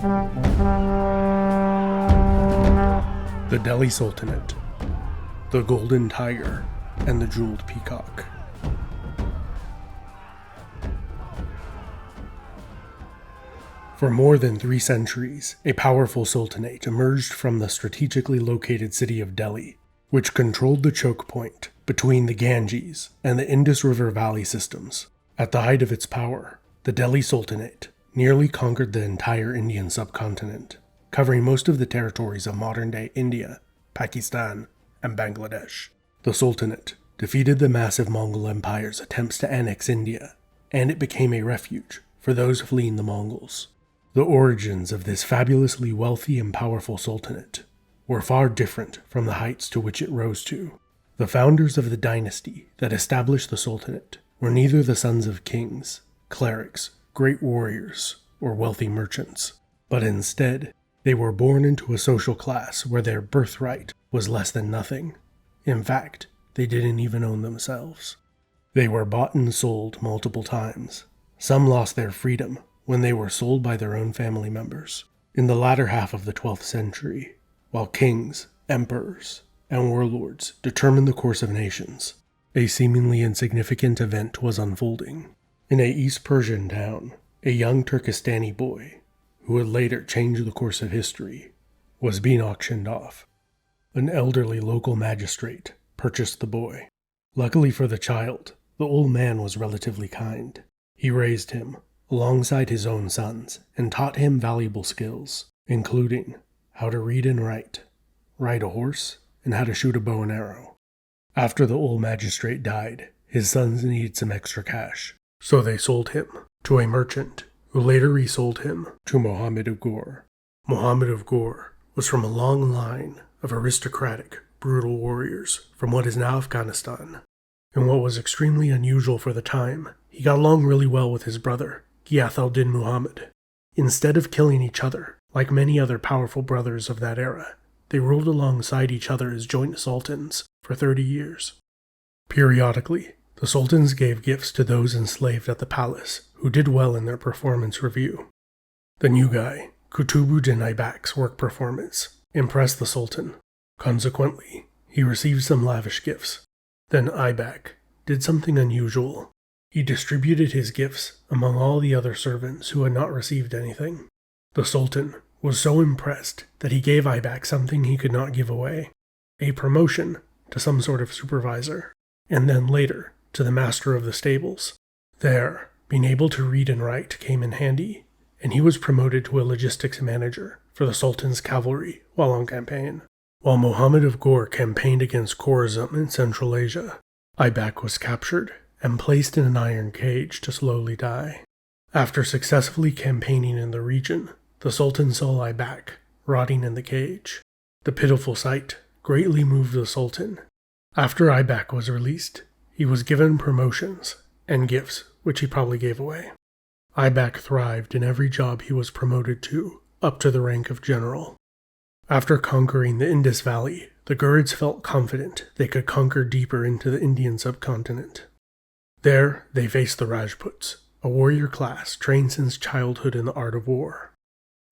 The Delhi Sultanate, the Golden Tiger, and the Jeweled Peacock. For more than 3 centuries, a powerful sultanate emerged from the strategically located city of Delhi, which controlled the choke point between the Ganges and the Indus River Valley systems. At the height of its power, the Delhi Sultanate nearly conquered the entire Indian subcontinent, covering most of the territories of modern-day India, Pakistan, and Bangladesh. The Sultanate defeated the massive Mongol Empire's attempts to annex India, and it became a refuge for those fleeing the Mongols. The origins of this fabulously wealthy and powerful sultanate were far different from the heights to which it rose to. The founders of the dynasty that established the sultanate were neither the sons of kings, clerics, great warriors, or wealthy merchants, but instead, they were born into a social class where their birthright was less than nothing. In fact, they didn't even own themselves. They were bought and sold multiple times. Some lost their freedom when they were sold by their own family members. In the latter half of the 12th century, while kings, emperors, and warlords determined the course of nations, a seemingly insignificant event was unfolding. In a East Persian town, a young Turkestani boy, who would later change the course of history, was being auctioned off. An elderly local magistrate purchased the boy. Luckily for the child, the old man was relatively kind. He raised him alongside his own sons and taught him valuable skills, including how to read and write, ride a horse, and how to shoot a bow and arrow. After the old magistrate died, his sons needed some extra cash, so they sold him to a merchant who later resold him to Muhammad of Ghor. Muhammad of Ghor was from a long line of aristocratic, brutal warriors from what is now Afghanistan. And what was extremely unusual for the time, he got along really well with his brother, Ghiyath al-Din Muhammad. Instead of killing each other, like many other powerful brothers of that era, they ruled alongside each other as joint sultans for 30 years. Periodically, the sultans gave gifts to those enslaved at the palace who did well in their performance review. The new guy, Kutubuddin Aybak's work performance impressed the sultan. Consequently, he received some lavish gifts. Then Aybak did something unusual. He distributed his gifts among all the other servants who had not received anything. The sultan was so impressed that he gave Aybak something he could not give away, a promotion to some sort of supervisor, and then later to the master of the stables. There, being able to read and write came in handy, and he was promoted to a logistics manager for the sultan's cavalry while on campaign. While Muhammad of Ghor campaigned against Khorasan in Central Asia, Aybak was captured and placed in an iron cage to slowly die. After successfully campaigning in the region, the sultan saw Aybak rotting in the cage. The pitiful sight greatly moved the sultan. After Aybak was released, he was given promotions and gifts, which he probably gave away. Aybak thrived in every job he was promoted to, up to the rank of general. After conquering the Indus Valley, the Ghurids felt confident they could conquer deeper into the Indian subcontinent. There, they faced the Rajputs, a warrior class trained since childhood in the art of war.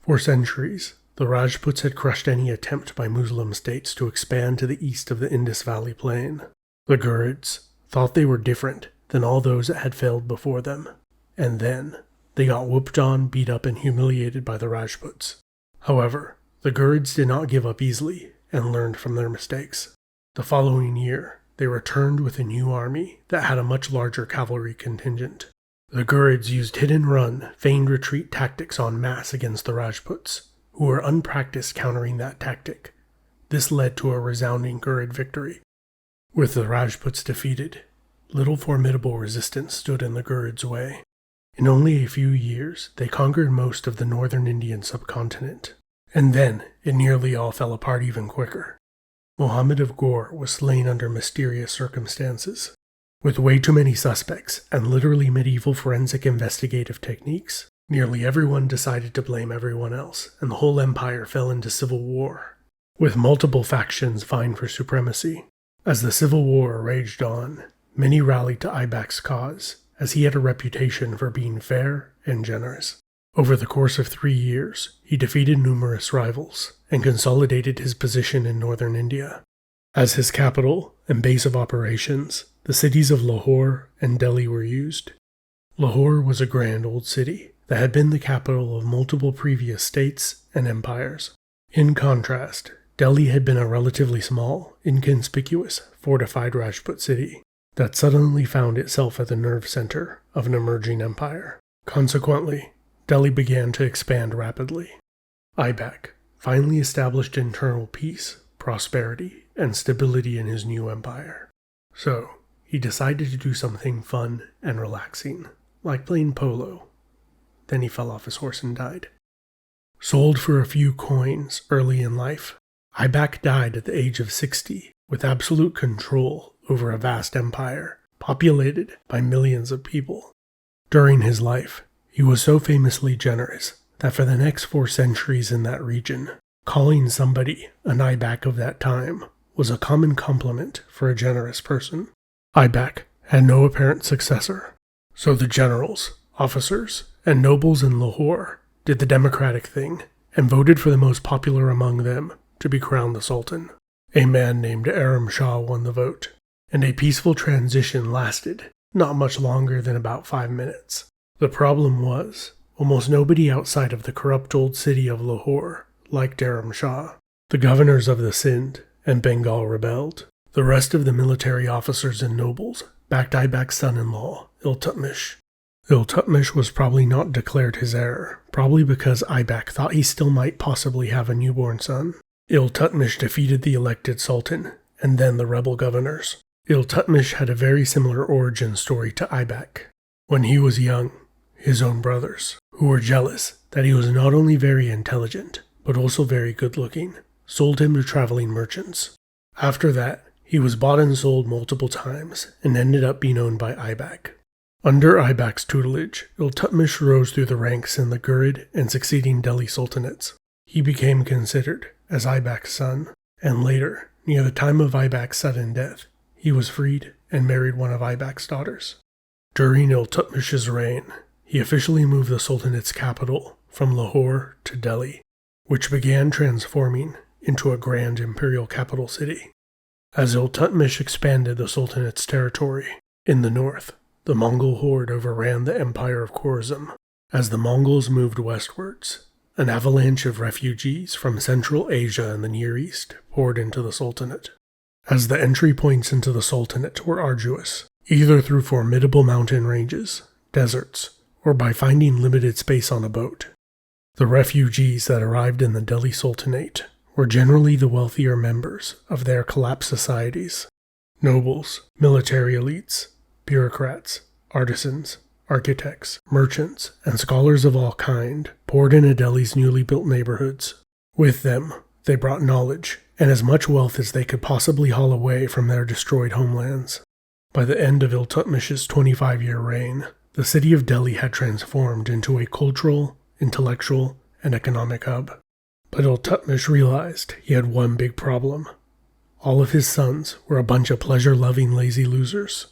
For centuries, the Rajputs had crushed any attempt by Muslim states to expand to the east of the Indus Valley plain. The Ghurids thought they were different than all those that had failed before them, and then they got whooped on, beat up, and humiliated by the Rajputs. However, the Ghurids did not give up easily and learned from their mistakes. The following year, they returned with a new army that had a much larger cavalry contingent. The Ghurids used hit-and-run, feigned retreat tactics en masse against the Rajputs, who were unpracticed countering that tactic. This led to a resounding Ghurid victory. With the Rajputs defeated, little formidable resistance stood in the Ghurids' way. In only a few years, they conquered most of the northern Indian subcontinent, and then it nearly all fell apart even quicker. Muhammad of Ghor was slain under mysterious circumstances. With way too many suspects and literally medieval forensic investigative techniques, nearly everyone decided to blame everyone else, and the whole empire fell into civil war, with multiple factions vying for supremacy. As the civil war raged on, many rallied to Aybak's cause, as he had a reputation for being fair and generous. Over the course of 3 years, he defeated numerous rivals and consolidated his position in northern India. As his capital and base of operations, the cities of Lahore and Delhi were used. Lahore was a grand old city that had been the capital of multiple previous states and empires. In contrast, Delhi had been a relatively small, inconspicuous, fortified Rajput city that suddenly found itself at the nerve center of an emerging empire. Consequently, Delhi began to expand rapidly. Aibak finally established internal peace, prosperity, and stability in his new empire. So, he decided to do something fun and relaxing, like playing polo. Then he fell off his horse and died. Sold for a few coins early in life, Aibak died at the age of 60 with absolute control over a vast empire populated by millions of people. During his life, he was so famously generous that for the next 4 centuries in that region, calling somebody an Aibak of that time was a common compliment for a generous person. Aibak had no apparent successor, so the generals, officers, and nobles in Lahore did the democratic thing and voted for the most popular among them to be crowned the Sultan. A man named Aram Shah won the vote, and a peaceful transition lasted not much longer than about 5 minutes. The problem was, almost nobody outside of the corrupt old city of Lahore liked Aram Shah. The governors of the Sindh and Bengal rebelled. The rest of the military officers and nobles backed Aibak's son-in-law, Iltutmish. Iltutmish was probably not declared his heir, probably because Aibak thought he still might possibly have a newborn son. Iltutmish defeated the elected sultan, and then the rebel governors. Iltutmish had a very similar origin story to Aibak. When he was young, his own brothers, who were jealous that he was not only very intelligent, but also very good-looking, sold him to traveling merchants. After that, he was bought and sold multiple times, and ended up being owned by Aibak. Under Aibak's tutelage, Iltutmish rose through the ranks in the Ghurid and succeeding Delhi Sultanates. He became considered as Aibak's son, and later, near the time of Aibak's sudden death, he was freed and married one of Aibak's daughters. During Iltutmish's reign, he officially moved the Sultanate's capital from Lahore to Delhi, which began transforming into a grand imperial capital city. As Iltutmish expanded the Sultanate's territory, in the north, the Mongol horde overran the empire of Khorasan. As the Mongols moved westwards, an avalanche of refugees from Central Asia and the Near East poured into the Sultanate. As the entry points into the Sultanate were arduous, either through formidable mountain ranges, deserts, or by finding limited space on a boat. The refugees that arrived in the Delhi Sultanate were generally the wealthier members of their collapsed societies. Nobles, military elites, bureaucrats, artisans, architects, merchants, and scholars of all kind poured into Delhi's newly built neighborhoods. With them, they brought knowledge and as much wealth as they could possibly haul away from their destroyed homelands. By the end of Iltutmish's 25-year reign, the city of Delhi had transformed into a cultural, intellectual, and economic hub. But Iltutmish realized he had one big problem. All of his sons were a bunch of pleasure-loving lazy losers.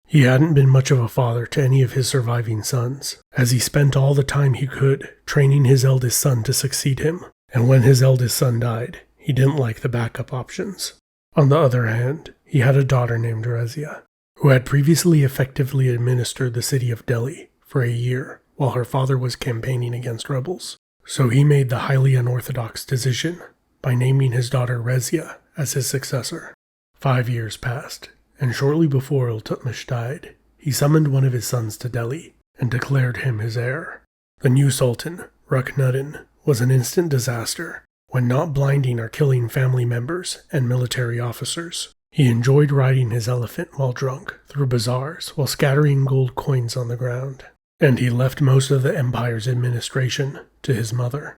He hadn't been much of a father to any of his surviving sons, as he spent all the time he could training his eldest son to succeed him, and when his eldest son died, he didn't like the backup options. On the other hand, he had a daughter named Razia, who had previously effectively administered the city of Delhi for a year while her father was campaigning against rebels. So he made the highly unorthodox decision by naming his daughter Razia as his successor. 5 years passed, and shortly before Iltutmish died, he summoned one of his sons to Delhi and declared him his heir. The new sultan, Ruknuddin, was an instant disaster when not blinding or killing family members and military officers. He enjoyed riding his elephant while drunk through bazaars while scattering gold coins on the ground, and he left most of the empire's administration to his mother.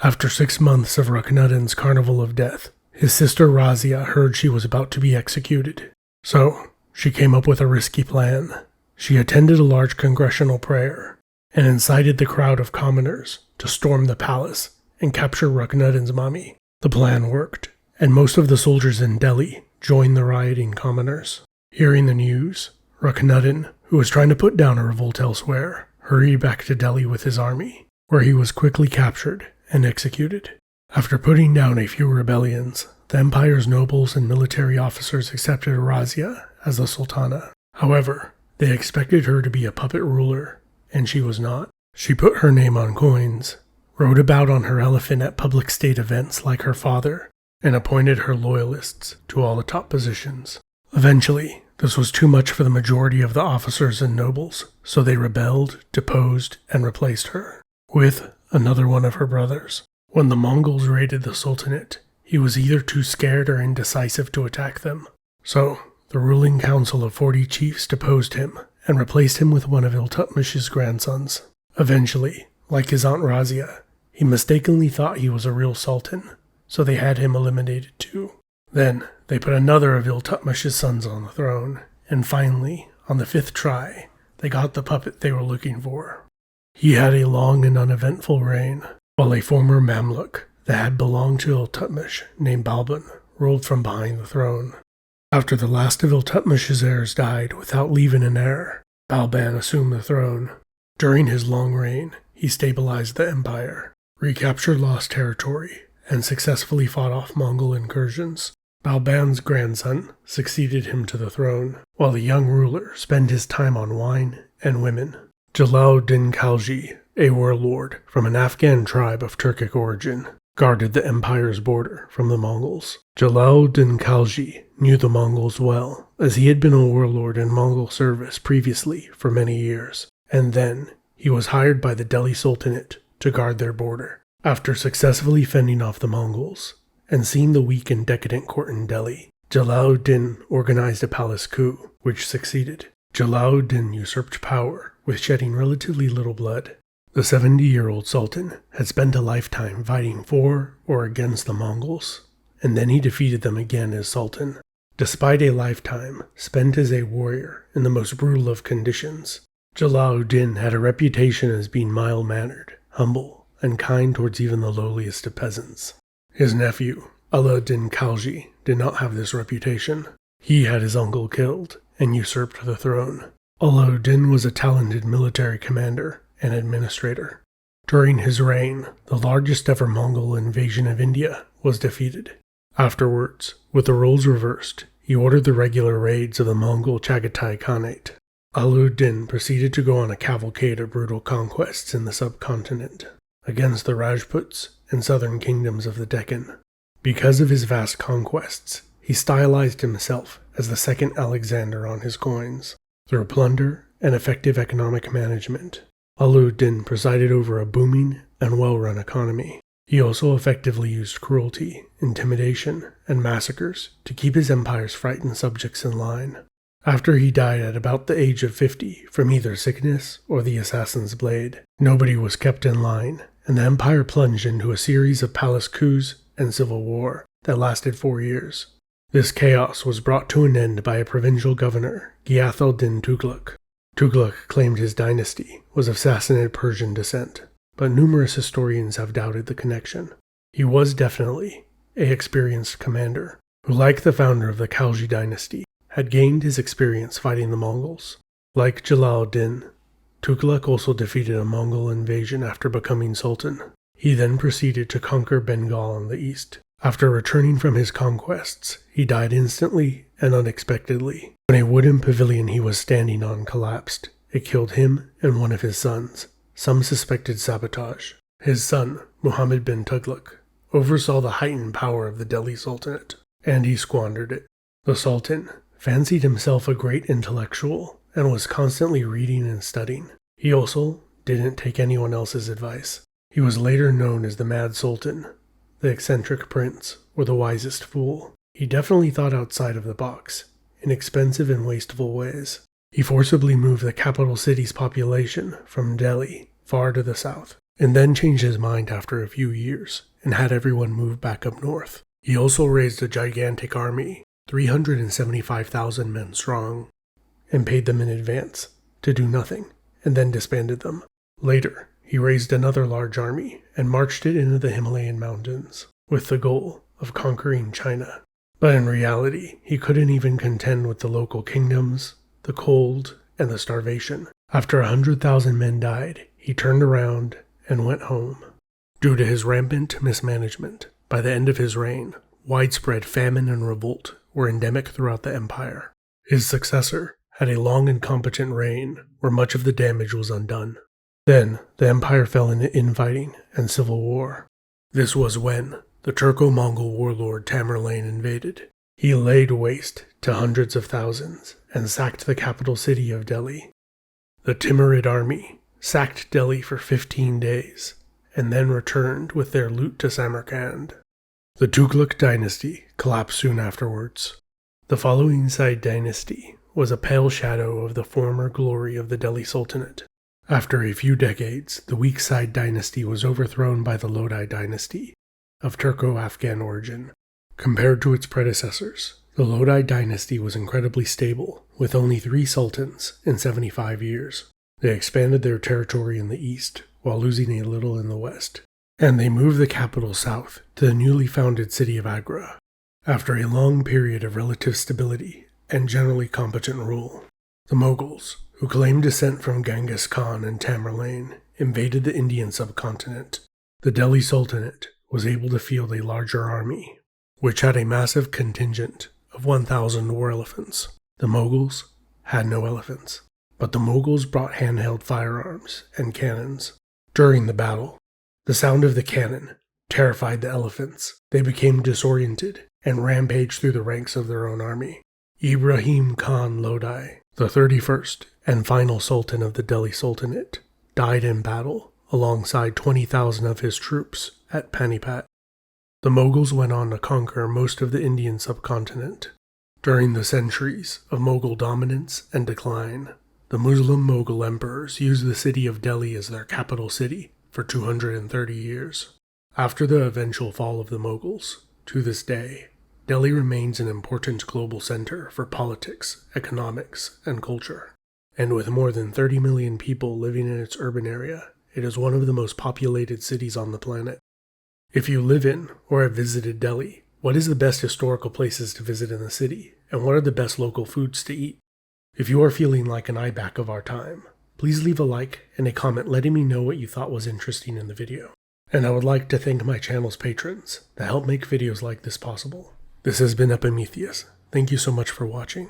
After 6 months of Ruknuddin's carnival of death, his sister Razia heard she was about to be executed. So, she came up with a risky plan. She attended a large congressional prayer and incited the crowd of commoners to storm the palace and capture Ruknuddin's mummy. The plan worked, and most of the soldiers in Delhi joined the rioting commoners. Hearing the news, Ruknuddin, who was trying to put down a revolt elsewhere, hurried back to Delhi with his army, where he was quickly captured and executed. After putting down a few rebellions, the empire's nobles and military officers accepted Orazia as the sultana. However, they expected her to be a puppet ruler, and she was not. She put her name on coins, rode about on her elephant at public state events like her father, and appointed her loyalists to all the top positions. Eventually, this was too much for the majority of the officers and nobles, so they rebelled, deposed, and replaced her with another one of her brothers. When the Mongols raided the Sultanate, he was either too scared or indecisive to attack them. So, the ruling council of 40 chiefs deposed him and replaced him with one of Iltutmish's grandsons. Eventually, like his aunt Razia, he mistakenly thought he was a real sultan, so they had him eliminated too. Then, they put another of Iltutmish's sons on the throne, and finally, on the 5th try, they got the puppet they were looking for. He had a long and uneventful reign, while a former Mamluk that had belonged to Iltutmish, named Balban, ruled from behind the throne. After the last of Iltutmish's heirs died without leaving an heir, Balban assumed the throne. During his long reign, he stabilized the empire, recaptured lost territory, and successfully fought off Mongol incursions. Balban's grandson succeeded him to the throne, while the young ruler spent his time on wine and women. Jalaluddin Khalji, a warlord from an Afghan tribe of Turkic origin, guarded the empire's border from the Mongols. Jalaluddin Khalji knew the Mongols well, as he had been a warlord in Mongol service previously for many years, and then he was hired by the Delhi Sultanate to guard their border. After successfully fending off the Mongols, and seeing the weak and decadent court in Delhi, Jalaluddin organized a palace coup, which succeeded. Jalaluddin usurped power with shedding relatively little blood. The 70-year-old sultan had spent a lifetime fighting for or against the Mongols, and then he defeated them again as sultan. Despite a lifetime spent as a warrior in the most brutal of conditions, Jalaluddin had a reputation as being mild-mannered, humble, and kind towards even the lowliest of peasants. His nephew, Alauddin Khalji, did not have this reputation. He had his uncle killed and usurped the throne. Alauddin was a talented military commander and administrator. During his reign, the largest ever Mongol invasion of India was defeated. Afterwards, with the roles reversed, he ordered the regular raids of the Mongol Chagatai Khanate. Alauddin proceeded to go on a cavalcade of brutal conquests in the subcontinent, against the Rajputs and southern kingdoms of the Deccan. Because of his vast conquests, he stylized himself as the second Alexander on his coins. Through plunder and effective economic management, Alauddin presided over a booming and well-run economy. He also effectively used cruelty, intimidation, and massacres to keep his empire's frightened subjects in line. After he died at about the age of 50 from either sickness or the assassin's blade, nobody was kept in line, and the empire plunged into a series of palace coups and civil war that lasted 4 years. This chaos was brought to an end by a provincial governor, Ghiyath al-Din Tughlaq. Tughlaq claimed his dynasty was of Sassanid Persian descent, but numerous historians have doubted the connection. He was definitely an experienced commander, who, like the founder of the Khalji dynasty, had gained his experience fighting the Mongols. Like Jalaluddin, Tughlaq also defeated a Mongol invasion after becoming sultan. He then proceeded to conquer Bengal in the east. After returning from his conquests, he died instantly and unexpectedly. When a wooden pavilion he was standing on collapsed, it killed him and one of his sons. Some suspected sabotage. His son, Muhammad bin Tughlaq, oversaw the heightened power of the Delhi Sultanate, and he squandered it. The Sultan fancied himself a great intellectual and was constantly reading and studying. He also didn't take anyone else's advice. He was later known as the Mad Sultan, the eccentric prince, or the wisest fool. He definitely thought outside of the box, in expensive and wasteful ways. He forcibly moved the capital city's population from Delhi far to the south, and then changed his mind after a few years, and had everyone move back up north. He also raised a gigantic army, 375,000 men strong, and paid them in advance to do nothing, and then disbanded them. Later, he raised another large army and marched it into the Himalayan mountains, with the goal of conquering China. But in reality, he couldn't even contend with the local kingdoms, the cold, and the starvation. After 100,000 men died, he turned around and went home. Due to his rampant mismanagement, by the end of his reign, widespread famine and revolt were endemic throughout the empire. His successor had a long and competent reign where much of the damage was undone. Then, the empire fell into infighting and civil war. This was when the Turco-Mongol warlord Tamerlane invaded. He laid waste to hundreds of thousands and sacked the capital city of Delhi. The Timurid army sacked Delhi for 15 days and then returned with their loot to Samarkand. The Tughlaq dynasty collapsed soon afterwards. The following Said dynasty was a pale shadow of the former glory of the Delhi Sultanate. After a few decades, the weak Said dynasty was overthrown by the Lodi dynasty, of Turco-Afghan origin. Compared to its predecessors, the Lodi dynasty was incredibly stable, with only 3 sultans in 75 years. They expanded their territory in the east, while losing a little in the west, and they moved the capital south to the newly founded city of Agra. After a long period of relative stability and generally competent rule, the Mongols, who claimed descent from Genghis Khan and Tamerlane, invaded the Indian subcontinent. The Delhi Sultanate was able to field a larger army, which had a massive contingent of 1,000 war elephants. The Mongols had no elephants, but the Mongols brought handheld firearms and cannons. During the battle, the sound of the cannon terrified the elephants. They became disoriented and rampaged through the ranks of their own army. Ibrahim Khan Lodi, the 31st and final sultan of the Delhi Sultanate, died in battle alongside 20,000 of his troops at Panipat. The Mughals went on to conquer most of the Indian subcontinent. During the centuries of Mughal dominance and decline, the Muslim Mughal emperors used the city of Delhi as their capital city for 230 years. After the eventual fall of the Mughals, to this day, Delhi remains an important global center for politics, economics, and culture. And with more than 30 million people living in its urban area, it is one of the most populated cities on the planet. If you live in or have visited Delhi, what is the best historical places to visit in the city, and what are the best local foods to eat? If you are feeling like an eye back of our time, please leave a like and a comment letting me know what you thought was interesting in the video. And I would like to thank my channel's patrons that help make videos like this possible. This has been Epimetheus. Thank you so much for watching.